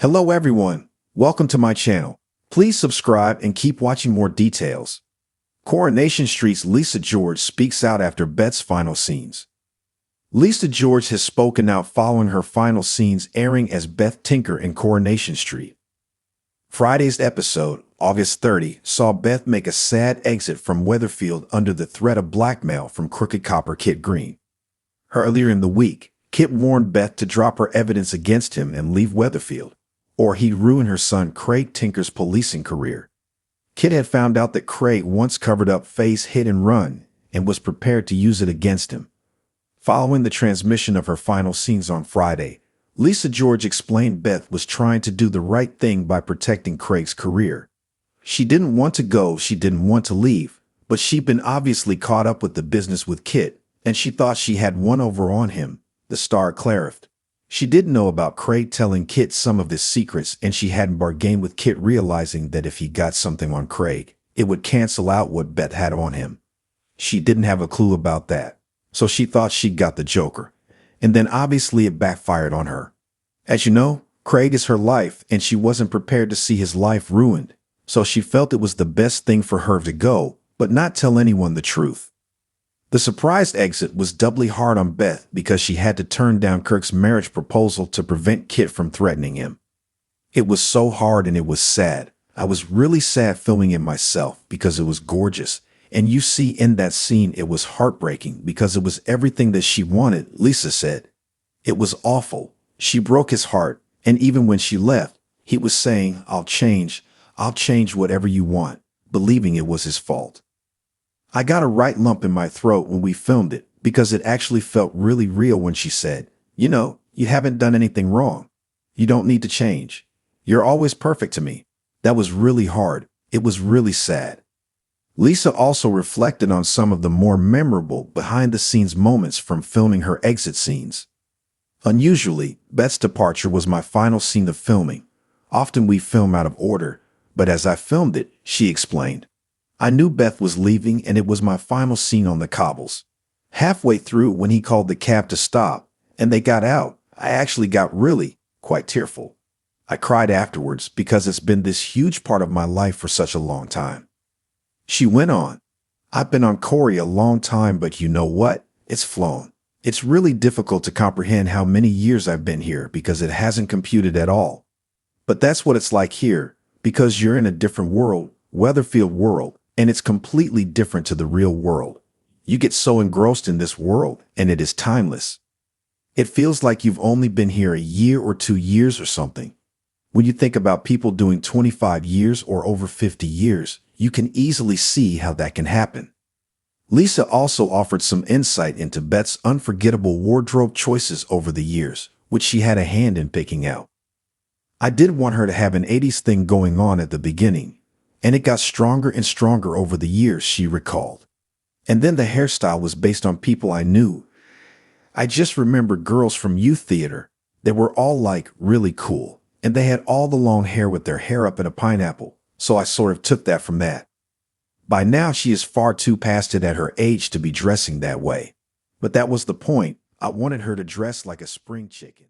Hello everyone, welcome to my channel. Please subscribe and keep watching more details. Coronation Street's Lisa George speaks out after Beth's final scenes. Lisa George has spoken out following her final scenes airing as Beth Tinker in Coronation Street. Friday's episode, August 30, saw Beth make a sad exit from Weatherfield under the threat of blackmail from crooked copper Kit Green. Earlier in the week, Kit warned Beth to drop her evidence against him and leave Weatherfield, or he'd ruin her son Craig Tinker's policing career. Kit had found out that Craig once covered up Faye's hit and run and was prepared to use it against him. Following the transmission of her final scenes on Friday, Lisa George explained Beth was trying to do the right thing by protecting Craig's career. She didn't want to go, she didn't want to leave, but she'd been obviously caught up with the business with Kit, and she thought she had one over on him, the star clarified. She didn't know about Craig telling Kit some of his secrets, and she hadn't bargained with Kit, realizing that if he got something on Craig, it would cancel out what Beth had on him. She didn't have a clue about that, so she thought she'd got the joker, and then obviously it backfired on her. As you know, Craig is her life, and she wasn't prepared to see his life ruined, so she felt it was the best thing for her to go, but not tell anyone the truth. The surprise exit was doubly hard on Beth because she had to turn down Kirk's marriage proposal to prevent Kit from threatening him. It was so hard and it was sad. I was really sad filming it myself because it was gorgeous. And you see in that scene it was heartbreaking because it was everything that she wanted, Lisa said. It was awful. She broke his heart, and even when she left, he was saying, I'll change whatever you want, believing it was his fault. I got a right lump in my throat when we filmed it because it actually felt really real when she said, you haven't done anything wrong. You don't need to change. You're always perfect to me. That was really hard. It was really sad. Lisa also reflected on some of the more memorable behind-the-scenes moments from filming her exit scenes. Unusually, Beth's departure was my final scene of filming. Often we film out of order, but as I filmed it, she explained, I knew Beth was leaving and it was my final scene on the cobbles. Halfway through, when he called the cab to stop and they got out, I actually got quite tearful. I cried afterwards because it's been this huge part of my life for such a long time. She went on, I've been on Corey a long time, but you know what? It's flown. It's really difficult to comprehend how many years I've been here because it hasn't computed at all. But that's what it's like here, because you're in a different world, Weatherfield world, and it's completely different to the real world. You get so engrossed in this world, and it is timeless. It feels like you've only been here a year or 2 years or something. When you think about people doing 25 years or over 50 years, you can easily see how that can happen. Lisa also offered some insight into Beth's unforgettable wardrobe choices over the years, which she had a hand in picking out. I did want her to have an 80s thing going on at the beginning, and it got stronger and stronger over the years, she recalled. And then the hairstyle was based on people I knew. I just remember girls from youth theater. They were all really cool, and they had all the long hair with their hair up in a pineapple, so I sort of took that from that. By now she is far too past it at her age to be dressing that way. But that was the point. I wanted her to dress like a spring chicken.